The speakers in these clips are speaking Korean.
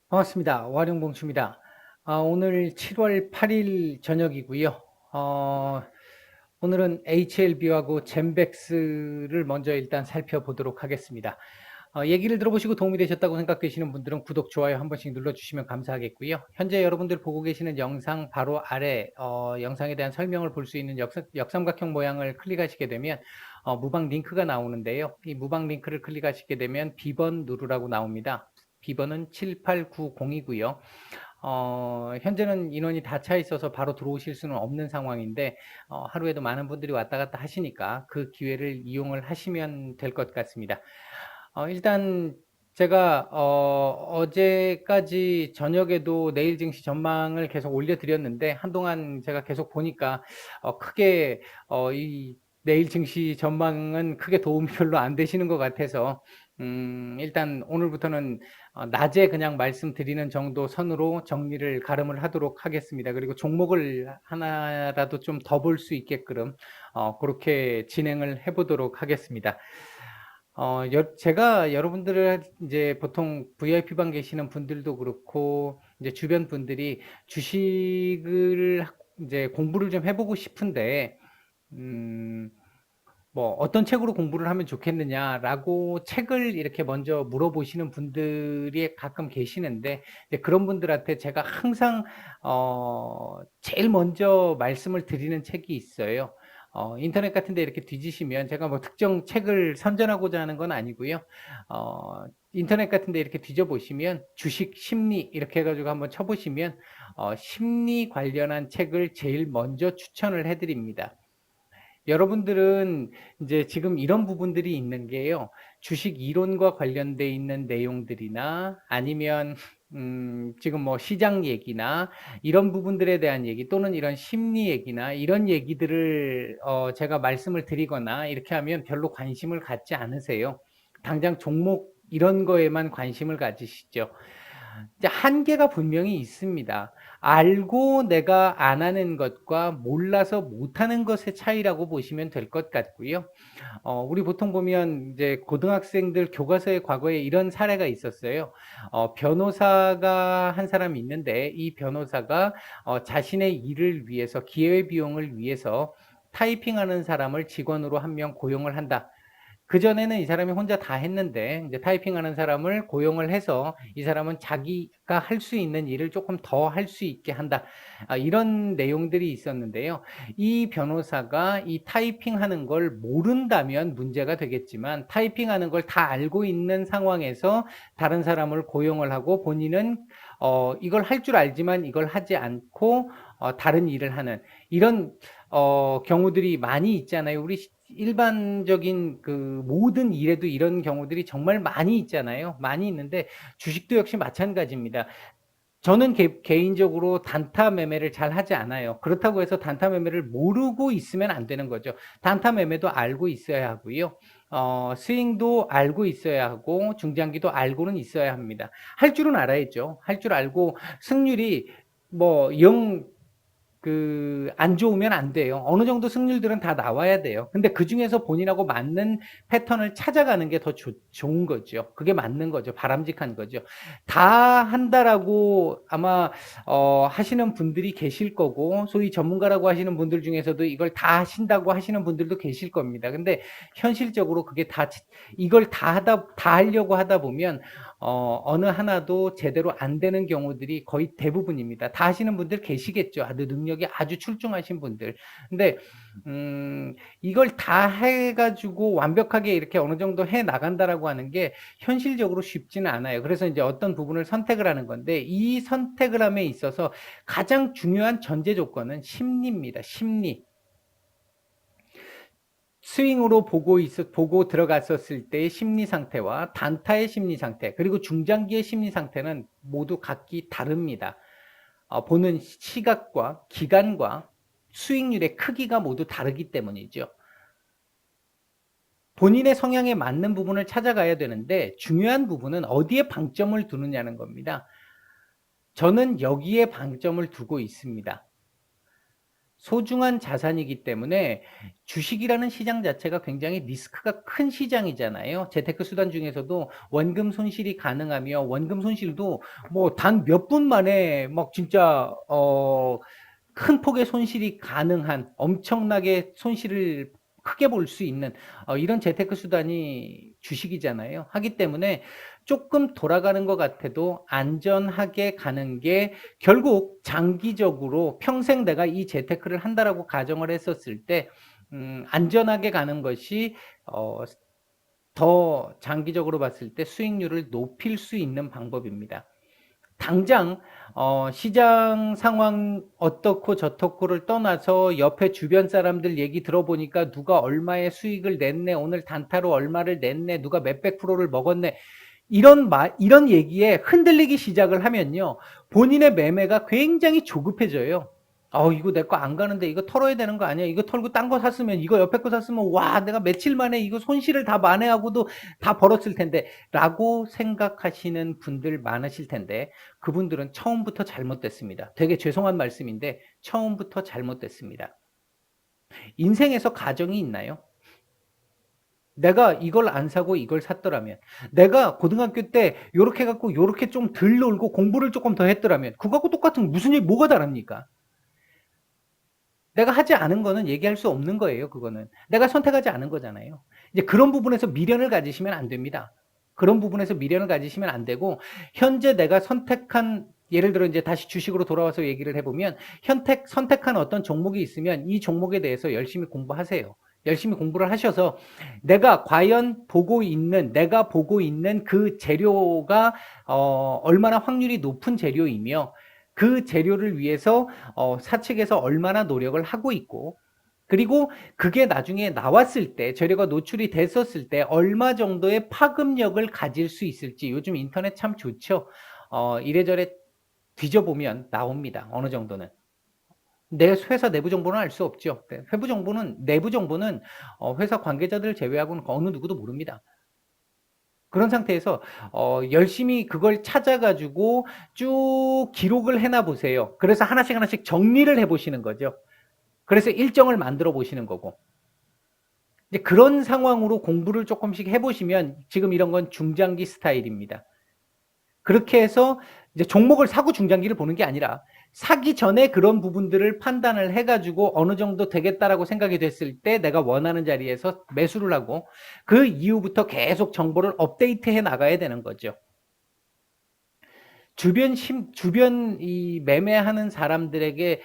반갑습니다. 와룡봉수입니다. 오늘 7월 8일 저녁이고요. 어, 오늘은 HLB하고 젠백스를 먼저 일단 살펴보도록 하겠습니다. 얘기를 들어보시고 도움이 되셨다고 생각되시는 분들은 구독, 좋아요 한 번씩 눌러주시면 감사하겠고요. 현재 여러분들 보고 계시는 영상 바로 아래 영상에 대한 설명을 볼 수 있는 역삼각형 모양을 클릭하시게 되면 무방 링크가 나오는데요. 이 무방 링크를 클릭하시게 되면 B번 누르라고 나옵니다. B번은 78902고요. 현재는 인원이 다 차 있어서 바로 들어오실 수는 없는 상황인데, 하루에도 많은 분들이 왔다 갔다 하시니까 그 기회를 이용을 하시면 될 것 같습니다. 일단 제가 어제까지 저녁에도 내일 증시 전망을 계속 올려드렸는데, 한동안 제가 계속 보니까 크게 이 내일 증시 전망은 크게 도움이 별로 안 되시는 것 같아서 일단 오늘부터는 낮에 그냥 말씀드리는 정도 선으로 정리를 가름을 하도록 하겠습니다. 그리고 종목을 하나라도 좀 더 볼 수 있게끔 그렇게 진행을 해보도록 하겠습니다. 제가 여러분들을 이제 보통 VIP방 계시는 분들도 그렇고, 이제 주변 분들이 주식을 이제 공부를 좀 해보고 싶은데, 음, 뭐 어떤 책으로 공부를 하면 좋겠느냐라고 책을 이렇게 먼저 물어보시는 분들이 가끔 계시는데, 이제 그런 분들한테 제가 항상 제일 먼저 말씀을 드리는 책이 있어요. 인터넷 같은 데 이렇게 뒤지시면, 제가 뭐 특정 책을 선전하고자 하는 건 아니고요. 인터넷 같은 데 이렇게 뒤져보시면 주식 심리 이렇게 해가지고 한번 쳐보시면 심리 관련한 책을 제일 먼저 추천을 해드립니다. 여러분들은 이제 지금 이런 부분들이 있는 게요. 주식 이론과 관련돼 있는 내용들이나 아니면 지금 뭐 시장 얘기나 이런 부분들에 대한 얘기, 또는 이런 심리 얘기나 이런 얘기들을 제가 말씀을 드리거나 이렇게 하면 별로 관심을 갖지 않으세요. 당장 종목 이런 거에만 관심을 가지시죠. 이제 한계가 분명히 있습니다. 알고 내가 안 하는 것과 몰라서 못하는 것의 차이라고 보시면 될 것 같고요. 우리 보통 보면 이제 고등학생들 교과서에 과거에 이런 사례가 있었어요. 변호사가 한 사람이 있는데, 이 변호사가 자신의 일을 위해서, 기회비용을 위해서 타이핑하는 사람을 직원으로 한 명 고용을 한다. 그전에는 이 사람이 혼자 다 했는데, 이제 타이핑하는 사람을 고용을 해서 이 사람은 자기가 할 수 있는 일을 조금 더 할 수 있게 한다. 이런 내용들이 있었는데요. 이 변호사가 이 타이핑하는 걸 모른다면 문제가 되겠지만, 타이핑하는 걸 다 알고 있는 상황에서 다른 사람을 고용을 하고, 본인은 이걸 할 줄 알지만 이걸 하지 않고 다른 일을 하는 이런 경우들이 많이 있잖아요. 우리 일반적인 그 모든 일에도 이런 경우들이 정말 많이 있잖아요. 많이 있는데 주식도 역시 마찬가지입니다. 저는 개인적으로 단타 매매를 잘 하지 않아요. 그렇다고 해서 단타 매매를 모르고 있으면 안 되는 거죠. 단타 매매도 알고 있어야 하고요. 스윙도 알고 있어야 하고, 중장기도 알고는 있어야 합니다. 할 줄은 알아야죠. 할 줄 알고, 승률이 뭐 0, 안 좋으면 안 돼요. 어느 정도 승률들은 다 나와야 돼요. 근데 그 중에서 본인하고 맞는 패턴을 찾아가는 게 더 좋은 거죠. 그게 맞는 거죠. 바람직한 거죠. 다 한다라고 아마 하시는 분들이 계실 거고, 소위 전문가라고 하시는 분들 중에서도 이걸 다 하신다고 하시는 분들도 계실 겁니다. 근데 현실적으로 그게 다 이걸 다 하려고 하다 보면 어느 하나도 제대로 안 되는 경우들이 거의 대부분입니다. 다 하시는 분들 계시겠죠. 능력이 아주 출중하신 분들. 근데 이걸 다 해가지고 완벽하게 이렇게 어느 정도 해 나간다라고 하는 게 현실적으로 쉽지는 않아요. 그래서 이제 어떤 부분을 선택을 하는 건데, 이 선택을 함에 있어서 가장 중요한 전제 조건은 심리입니다. 심리. 스윙으로 보고 들어갔었을 때의 심리 상태와 단타의 심리 상태, 그리고 중장기의 심리 상태는 모두 각기 다릅니다. 보는 시각과 기간과 수익률의 크기가 모두 다르기 때문이죠. 본인의 성향에 맞는 부분을 찾아가야 되는데, 중요한 부분은 어디에 방점을 두느냐는 겁니다. 저는 여기에 방점을 두고 있습니다. 소중한 자산이기 때문에 주식이라는 시장 자체가 굉장히 리스크가 큰 시장이잖아요. 재테크 수단 중에서도 원금 손실이 가능하며 원금 손실도 뭐 단 몇 분 만에 막 진짜 큰 폭의 손실이 가능한 엄청나게 손실을 크게 볼 수 있는 이런 재테크 수단이 주식이잖아요. 하기 때문에 조금 돌아가는 것 같아도 안전하게 가는 게 결국 장기적으로 평생 내가 이 재테크를 한다라고 가정을 했었을 때 안전하게 가는 것이 더 장기적으로 봤을 때 수익률을 높일 수 있는 방법입니다. 당장 시장 상황 어떻고 저떻고를 떠나서 옆에 주변 사람들 얘기 들어보니까 누가 얼마의 수익을 냈네, 오늘 단타로 얼마를 냈네, 누가 몇백 프로를 먹었네, 이런 얘기에 흔들리기 시작을 하면요, 본인의 매매가 굉장히 조급해져요. 이거 내 거 안 가는데 이거 털어야 되는 거 아니야? 이거 털고 딴 거 샀으면, 이거 옆에 거 샀으면, 와, 내가 며칠 만에 이거 손실을 다 만회하고도 다 벌었을 텐데, 라고 생각하시는 분들 많으실 텐데, 그분들은 처음부터 잘못됐습니다. 되게 죄송한 말씀인데, 처음부터 잘못됐습니다. 인생에서 가정이 있나요? 내가 이걸 안 사고 이걸 샀더라면, 내가 고등학교 때 요렇게 갖고 요렇게 좀 덜 놀고 공부를 조금 더 했더라면, 그거하고 똑같은 무슨 일, 뭐가 다릅니까? 내가 하지 않은 거는 얘기할 수 없는 거예요, 그거는. 내가 선택하지 않은 거잖아요. 이제 그런 부분에서 미련을 가지시면 안 됩니다. 그런 부분에서 미련을 가지시면 안 되고, 현재 내가 선택한, 예를 들어 이제 다시 주식으로 돌아와서 얘기를 해보면, 선택한 어떤 종목이 있으면 이 종목에 대해서 열심히 공부하세요. 열심히 공부를 하셔서 내가 과연 내가 보고 있는 그 재료가 얼마나 확률이 높은 재료이며, 그 재료를 위해서 사측에서 얼마나 노력을 하고 있고, 그리고 그게 나중에 나왔을 때, 재료가 노출이 됐었을 때 얼마 정도의 파급력을 가질 수 있을지, 요즘 인터넷 참 좋죠. 이래저래 뒤져보면 나옵니다. 어느 정도는. 내 회사 내부 정보는 알 수 없죠. 내부 정보는 회사 관계자들 제외하고는 어느 누구도 모릅니다. 그런 상태에서 열심히 그걸 찾아가지고 쭉 기록을 해놔 보세요. 그래서 하나씩 하나씩 정리를 해보시는 거죠. 그래서 일정을 만들어 보시는 거고. 이제 그런 상황으로 공부를 조금씩 해보시면, 지금 이런 건 중장기 스타일입니다. 그렇게 해서 이제 종목을 사고 중장기를 보는 게 아니라, 사기 전에 그런 부분들을 판단을 해가지고 어느 정도 되겠다라고 생각이 됐을 때 내가 원하는 자리에서 매수를 하고, 그 이후부터 계속 정보를 업데이트해 나가야 되는 거죠. 주변 이 매매하는 사람들에게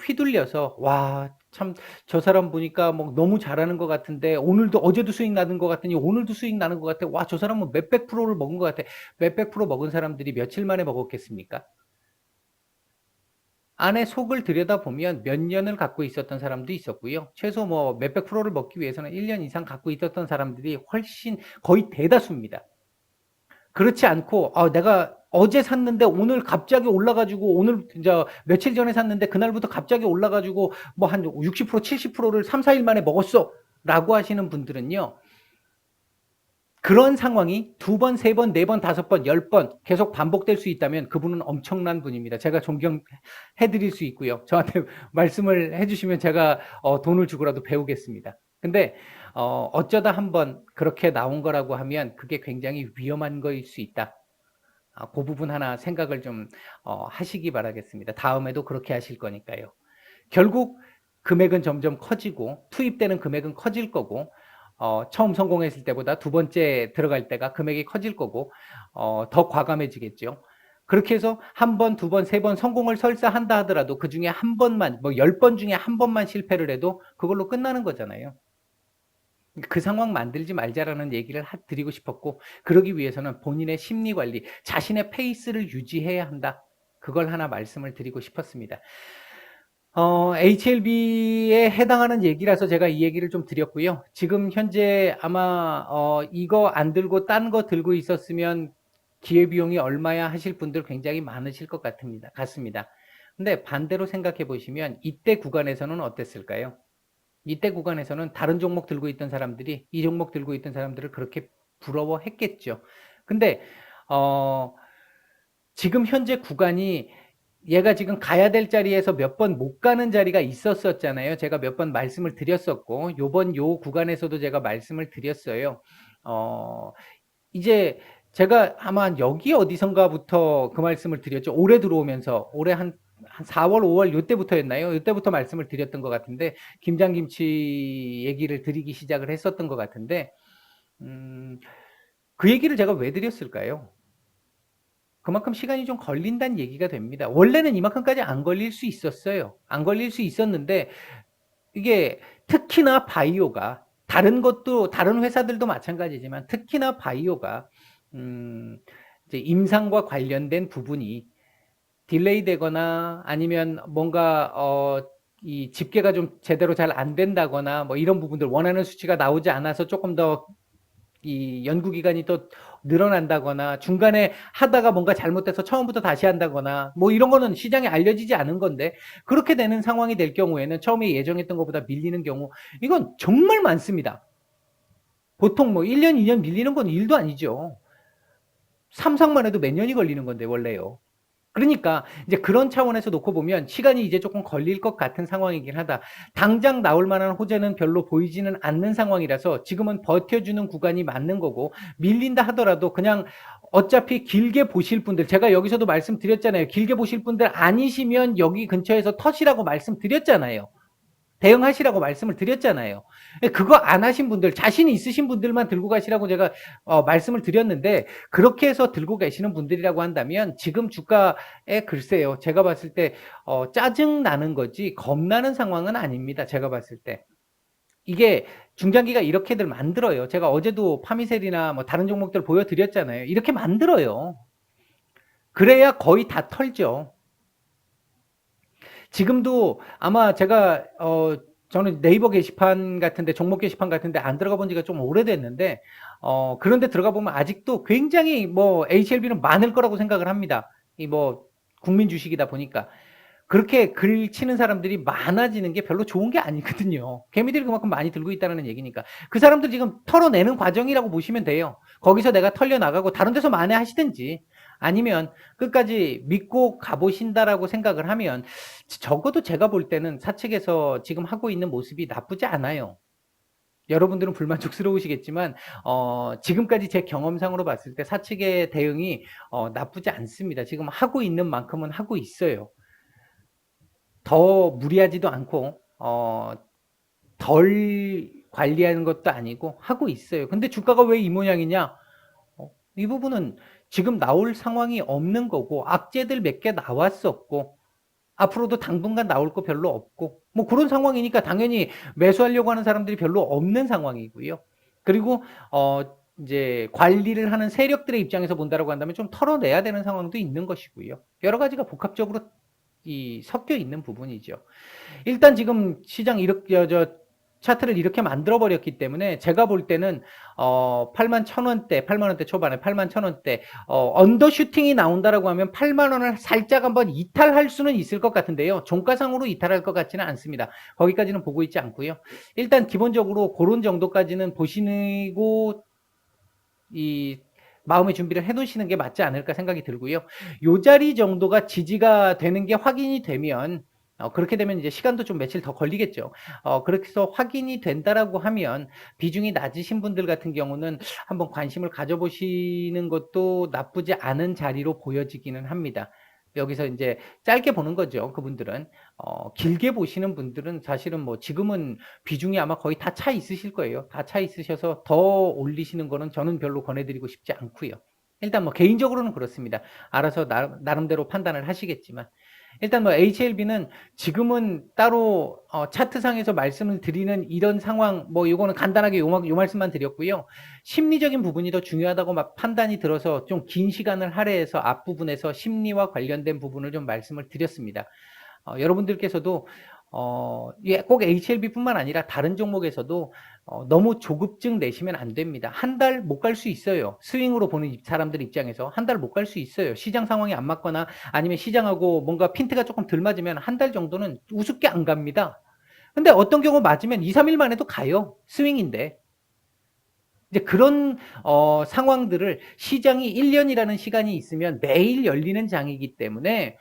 휘둘려서, 와, 참, 저 사람 보니까 뭐 너무 잘하는 것 같은데, 어제도 수익 나는 것 같더니 오늘도 수익 나는 것 같아. 와, 저 사람은 몇백 프로를 먹은 것 같아. 몇백 프로 먹은 사람들이 며칠 만에 먹었겠습니까? 안에 속을 들여다보면 몇 년을 갖고 있었던 사람도 있었고요. 최소 뭐 몇백 프로를 먹기 위해서는 1년 이상 갖고 있었던 사람들이 훨씬 거의 대다수입니다. 그렇지 않고, 내가 어제 샀는데 오늘 갑자기 올라가지고, 오늘 이제 며칠 전에 샀는데 그날부터 갑자기 올라가지고 뭐 한 60%, 70%를 3, 4일 만에 먹었어 라고 하시는 분들은요, 그런 상황이 두 번, 세 번, 네 번, 다섯 번, 10번 계속 반복될 수 있다면 그분은 엄청난 분입니다. 제가 존경해 드릴 수 있고요. 저한테 말씀을 해주시면 제가 돈을 주고라도 배우겠습니다. 근데 어쩌다 한번 그렇게 나온 거라고 하면 그게 굉장히 위험한 거일 수 있다. 그 부분 하나 생각을 좀 하시기 바라겠습니다. 다음에도 그렇게 하실 거니까요. 결국 금액은 점점 커지고, 투입되는 금액은 커질 거고, 처음 성공했을 때보다 두 번째 들어갈 때가 금액이 커질 거고, 더 과감해지겠죠. 그렇게 해서 한 번, 두 번, 세 번 성공을 설사 한다 하더라도 그 중에 한 번만, 뭐 10번 중에 한 번만 실패를 해도 그걸로 끝나는 거잖아요. 그 상황 만들지 말자라는 얘기를 드리고 싶었고, 그러기 위해서는 본인의 심리 관리, 자신의 페이스를 유지해야 한다. 그걸 하나 말씀을 드리고 싶었습니다. HLB에 해당하는 얘기라서 제가 이 얘기를 좀 드렸고요. 지금 현재 아마 이거 안 들고 딴 거 들고 있었으면 기회비용이 얼마야 하실 분들 굉장히 많으실 것 같습니다. 근데 반대로 생각해 보시면 이때 구간에서는 어땠을까요? 이때 구간에서는 다른 종목 들고 있던 사람들이 이 종목 들고 있던 사람들을 그렇게 부러워했겠죠. 근데 지금 현재 구간이 얘가 지금 가야 될 자리에서 몇 번 못 가는 자리가 있었었잖아요. 제가 몇 번 말씀을 드렸었고, 요번 요 구간에서도 제가 말씀을 드렸어요. 이제 제가 아마 여기 어디선가부터 그 말씀을 드렸죠. 올해 들어오면서, 올해 한 4월, 5월 요때부터였나요? 요때부터 말씀을 드렸던 것 같은데, 김장김치 얘기를 드리기 시작을 했었던 것 같은데, 그 얘기를 제가 왜 드렸을까요? 그만큼 시간이 좀 걸린다는 얘기가 됩니다. 원래는 이만큼까지 안 걸릴 수 있었어요. 안 걸릴 수 있었는데, 이게 특히나 바이오가, 다른 것도, 다른 회사들도 마찬가지지만, 특히나 바이오가, 이제 임상과 관련된 부분이 딜레이 되거나 아니면 뭔가, 이 집계가 좀 제대로 잘 안 된다거나 뭐 이런 부분들, 원하는 수치가 나오지 않아서 조금 더 이 연구 기간이 또 늘어난다거나 중간에 하다가 뭔가 잘못돼서 처음부터 다시 한다거나 뭐 이런 거는 시장에 알려지지 않은 건데, 그렇게 되는 상황이 될 경우에는 처음에 예정했던 것보다 밀리는 경우, 이건 정말 많습니다. 보통 뭐 1년, 2년 밀리는 건 일도 아니죠. 삼상만 해도 몇 년이 걸리는 건데 원래요. 그러니까 이제 그런 차원에서 놓고 보면 시간이 이제 조금 걸릴 것 같은 상황이긴 하다. 당장 나올 만한 호재는 별로 보이지는 않는 상황이라서 지금은 버텨주는 구간이 맞는 거고, 밀린다 하더라도 그냥 어차피 길게 보실 분들, 제가 여기서도 말씀드렸잖아요. 길게 보실 분들 아니시면 여기 근처에서 터시라고 말씀드렸잖아요. 대응하시라고 말씀을 드렸잖아요. 그거 안 하신 분들, 자신이 있으신 분들만 들고 가시라고 제가 말씀을 드렸는데, 그렇게 해서 들고 계시는 분들이라고 한다면 지금 주가에 글쎄요, 제가 봤을 때 짜증 나는 거지 겁나는 상황은 아닙니다. 제가 봤을 때 이게 중장기가 이렇게들 만들어요. 제가 어제도 파미셀이나 뭐 다른 종목들 보여드렸잖아요. 이렇게 만들어요. 그래야 거의 다 털죠. 지금도 아마 제가 저는 네이버 게시판 같은데, 종목 게시판 같은데 안 들어가 본 지가 좀 오래됐는데, 그런데 들어가 보면 아직도 굉장히 뭐 HLB는 많을 거라고 생각을 합니다. 이 뭐 국민 주식이다 보니까. 그렇게 글 치는 사람들이 많아지는 게 별로 좋은 게 아니거든요. 개미들이 그만큼 많이 들고 있다는 얘기니까. 그 사람들 지금 털어내는 과정이라고 보시면 돼요. 거기서 내가 털려나가고 다른 데서 만회하시든지, 아니면 끝까지 믿고 가보신다라고 생각을 하면, 적어도 제가 볼 때는 사측에서 지금 하고 있는 모습이 나쁘지 않아요. 여러분들은 불만족스러우시겠지만 지금까지 제 경험상으로 봤을 때 사측의 대응이 나쁘지 않습니다. 지금 하고 있는 만큼은 하고 있어요. 더 무리하지도 않고 덜 관리하는 것도 아니고 하고 있어요. 근데 주가가 왜 이 모양이냐? 이 부분은 지금 나올 상황이 없는 거고, 악재들 몇 개 나왔었고, 앞으로도 당분간 나올 거 별로 없고, 뭐 그런 상황이니까 당연히 매수하려고 하는 사람들이 별로 없는 상황이고요. 그리고 이제 관리를 하는 세력들의 입장에서 본다라고 한다면 좀 털어내야 되는 상황도 있는 것이고요. 여러 가지가 복합적으로 섞여 있는 부분이죠. 일단 지금 시장 이렇게 차트를 이렇게 만들어 버렸기 때문에 제가 볼 때는 8만 1,000원대, 8만 원대 초반에 8만 1,000원대 언더슈팅이 나온다라고 하면 8만 원을 살짝 한번 이탈할 수는 있을 것 같은데요. 종가상으로 이탈할 것 같지는 않습니다. 거기까지는 보고 있지 않고요. 일단 기본적으로 그런 정도까지는 보시고 이 마음의 준비를 해놓으시는 게 맞지 않을까 생각이 들고요. 요 자리 정도가 지지가 되는 게 확인이 되면, 그렇게 되면 이제 시간도 좀 며칠 더 걸리겠죠. 그렇게 해서 확인이 된다라고 하면 비중이 낮으신 분들 같은 경우는 한번 관심을 가져보시는 것도 나쁘지 않은 자리로 보여지기는 합니다. 여기서 이제 짧게 보는 거죠. 그분들은. 길게 보시는 분들은 사실은 뭐 지금은 비중이 아마 거의 다 차 있으실 거예요. 다 차 있으셔서 더 올리시는 거는 저는 별로 권해드리고 싶지 않고요. 일단 뭐 개인적으로는 그렇습니다. 알아서 나름대로 판단을 하시겠지만, 일단 뭐 HLB는 지금은 따로 차트상에서 말씀을 드리는 이런 상황, 뭐 이거는 간단하게 요 말씀만 드렸고요. 심리적인 부분이 더 중요하다고 막 판단이 들어서 좀 긴 시간을 할애해서 앞부분에서 심리와 관련된 부분을 좀 말씀을 드렸습니다. 여러분들께서도 꼭 HLB뿐만 아니라 다른 종목에서도 너무 조급증 내시면 안 됩니다. 한 달 못 갈 수 있어요. 스윙으로 보는 사람들 입장에서 한 달 못 갈 수 있어요. 시장 상황이 안 맞거나 아니면 시장하고 뭔가 핀트가 조금 덜 맞으면 한 달 정도는 우습게 안 갑니다. 근데 어떤 경우 맞으면 2, 3일 만에도 가요. 스윙인데. 이제 그런 상황들을, 시장이 1년이라는 시간이 있으면 매일 열리는 장이기 때문에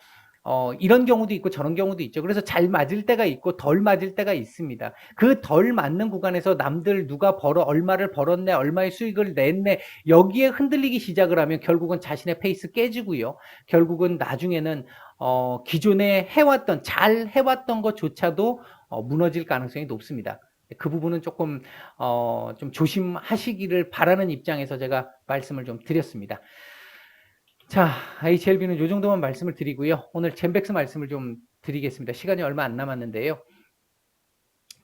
이런 경우도 있고 저런 경우도 있죠. 그래서 잘 맞을 때가 있고 덜 맞을 때가 있습니다. 그 덜 맞는 구간에서 남들 누가 얼마를 벌었네, 얼마의 수익을 냈네, 여기에 흔들리기 시작을 하면 결국은 자신의 페이스 깨지고요. 결국은 나중에는 기존에 잘 해왔던 것조차도 무너질 가능성이 높습니다. 그 부분은 조금 좀 조심하시기를 바라는 입장에서 제가 말씀을 좀 드렸습니다. 자, HLB는 요 정도만 말씀을 드리고요. 오늘 젠백스 말씀을 좀 드리겠습니다. 시간이 얼마 안 남았는데요.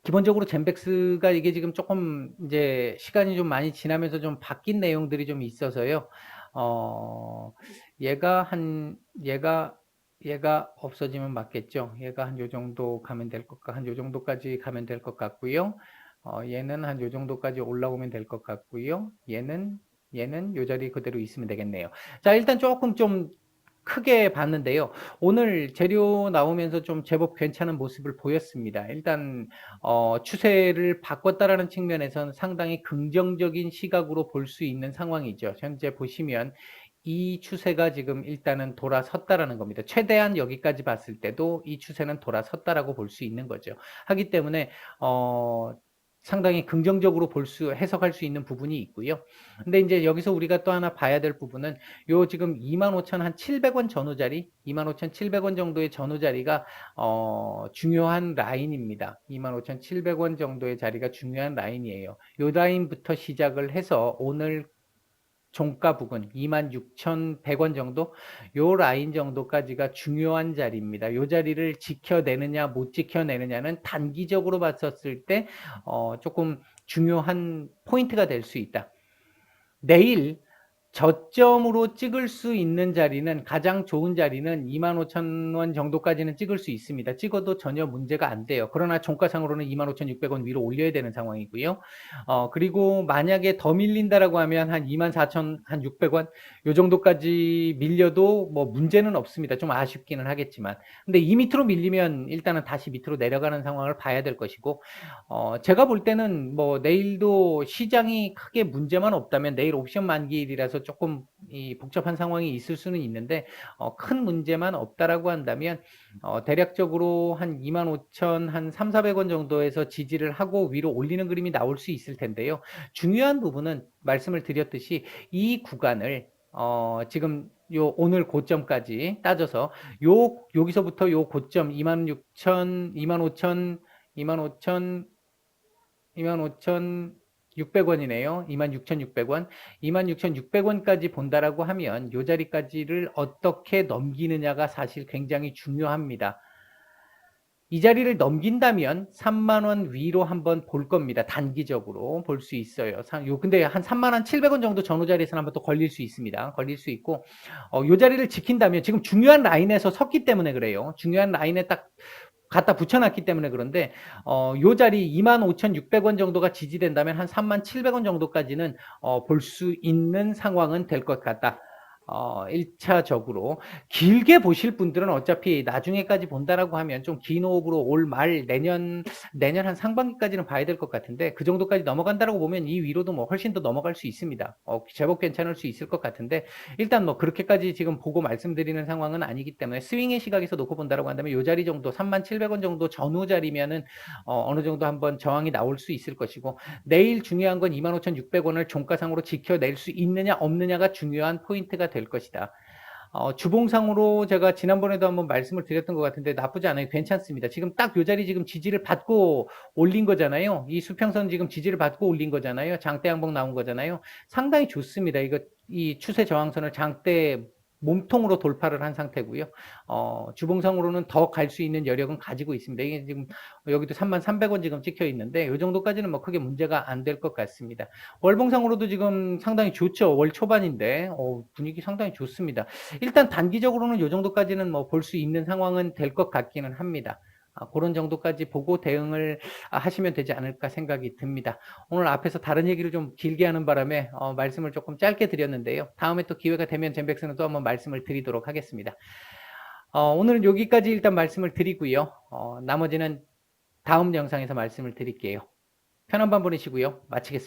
기본적으로 젠백스가 이게 지금 조금 이제 시간이 좀 많이 지나면서 좀 바뀐 내용들이 좀 있어서요. 얘가 없어지면 맞겠죠. 얘가 한 요 정도 가면 될 한 요 정도까지 가면 될 것 같고요. 얘는 한 요 정도까지 올라오면 될 것 같고요. 얘는 요 자리 그대로 있으면 되겠네요. 자, 일단 조금 좀 크게 봤는데요. 오늘 재료 나오면서 좀 제법 괜찮은 모습을 보였습니다. 일단 추세를 바꿨다라는 측면에서는 상당히 긍정적인 시각으로 볼 수 있는 상황이죠. 현재 보시면 이 추세가 지금 일단은 돌아섰다라는 겁니다. 최대한 여기까지 봤을 때도 이 추세는 돌아섰다라고 볼 수 있는 거죠. 하기 때문에 상당히 긍정적으로 해석할 수 있는 부분이 있고요. 근데 이제 여기서 우리가 또 하나 봐야 될 부분은 요 지금 25,700원 전후 자리, 25,700원 정도의 전후 자리가 중요한 라인입니다. 25,700원 정도의 자리가 중요한 라인이에요. 요 라인부터 시작을 해서 오늘 종가 부근 26,100원 정도, 요 라인 정도까지가 중요한 자리입니다. 요 자리를 지켜내느냐 못 지켜내느냐는 단기적으로 봤었을 때 조금 중요한 포인트가 될 수 있다. 내일 저점으로 찍을 수 있는 자리는, 가장 좋은 자리는 25,000원 정도까지는 찍을 수 있습니다. 찍어도 전혀 문제가 안 돼요. 그러나 종가상으로는 25,600원 위로 올려야 되는 상황이고요. 그리고 만약에 더 밀린다라고 하면 한 24,600원 요 정도까지 밀려도 뭐 문제는 없습니다. 좀 아쉽기는 하겠지만. 근데 이 밑으로 밀리면 일단은 다시 밑으로 내려가는 상황을 봐야 될 것이고, 제가 볼 때는 뭐 내일도 시장이 크게 문제만 없다면, 내일 옵션 만기일이라서 조금 복잡한 상황이 있을 수는 있는데 큰 문제만 없다라고 한다면 대략적으로 한 25,000, 한 3,400원 정도에서 지지를 하고 위로 올리는 그림이 나올 수 있을 텐데요. 중요한 부분은 말씀을 드렸듯이 이 구간을 지금 요 오늘 고점까지 따져서 여기서부터 요 고점 26,000, 25,000, 26,600원이네요. 26,600원. 26,600원까지 본다라고 하면 이 자리까지를 어떻게 넘기느냐가 사실 굉장히 중요합니다. 이 자리를 넘긴다면 3만원 위로 한번 볼 겁니다. 단기적으로 볼 수 있어요. 근데 한 31,700원 정도 전후 자리에서는 한번 또 걸릴 수 있습니다. 걸릴 수 있고, 이 자리를 지킨다면, 지금 중요한 라인에서 섰기 때문에 그래요. 중요한 라인에 딱 갖다 붙여놨기 때문에 그런데 요 자리 25,600원 정도가 지지된다면 한 37,000원 정도까지는 볼 수 있는 상황은 될 것 같다. 1차적으로 길게 보실 분들은 어차피 나중에까지 본다라고 하면 좀 긴 호흡으로 올 말 내년 한 상반기까지는 봐야 될 것 같은데, 그 정도까지 넘어간다라고 보면 이 위로도 뭐 훨씬 더 넘어갈 수 있습니다. 제법 괜찮을 수 있을 것 같은데, 일단 뭐 그렇게까지 지금 보고 말씀드리는 상황은 아니기 때문에 스윙의 시각에서 놓고 본다라고 한다면 요 자리 정도 37,000원 정도 전후 자리면은 어느 정도 한번 저항이 나올 수 있을 것이고, 내일 중요한 건 25,600원을 종가상으로 지켜낼 수 있느냐 없느냐가 중요한 포인트가 될 것이다. 주봉상으로 제가 지난번에도 한번 말씀을 드렸던 것 같은데 나쁘지 않아요. 괜찮습니다. 지금 딱 요 자리 지금 지지를 받고 올린 거잖아요. 이 수평선 지금 지지를 받고 올린 거잖아요. 장대 양봉 나온 거잖아요. 상당히 좋습니다. 이 추세 저항선을 장대 몸통으로 돌파를 한 상태고요. 주봉상으로는 더 갈 수 있는 여력은 가지고 있습니다. 이게 지금 여기도 33,300원 지금 찍혀 있는데 이 정도까지는 뭐 크게 문제가 안 될 것 같습니다. 월봉상으로도 지금 상당히 좋죠. 월 초반인데 분위기 상당히 좋습니다. 일단 단기적으로는 이 정도까지는 뭐 볼 수 있는 상황은 될 것 같기는 합니다. 그런 정도까지 보고 대응을 하시면 되지 않을까 생각이 듭니다. 오늘 앞에서 다른 얘기를 좀 길게 하는 바람에 말씀을 조금 짧게 드렸는데요. 다음에 또 기회가 되면 젠백스는 또 한번 말씀을 드리도록 하겠습니다. 오늘은 여기까지 일단 말씀을 드리고요. 나머지는 다음 영상에서 말씀을 드릴게요. 편한 밤 보내시고요. 마치겠습니다.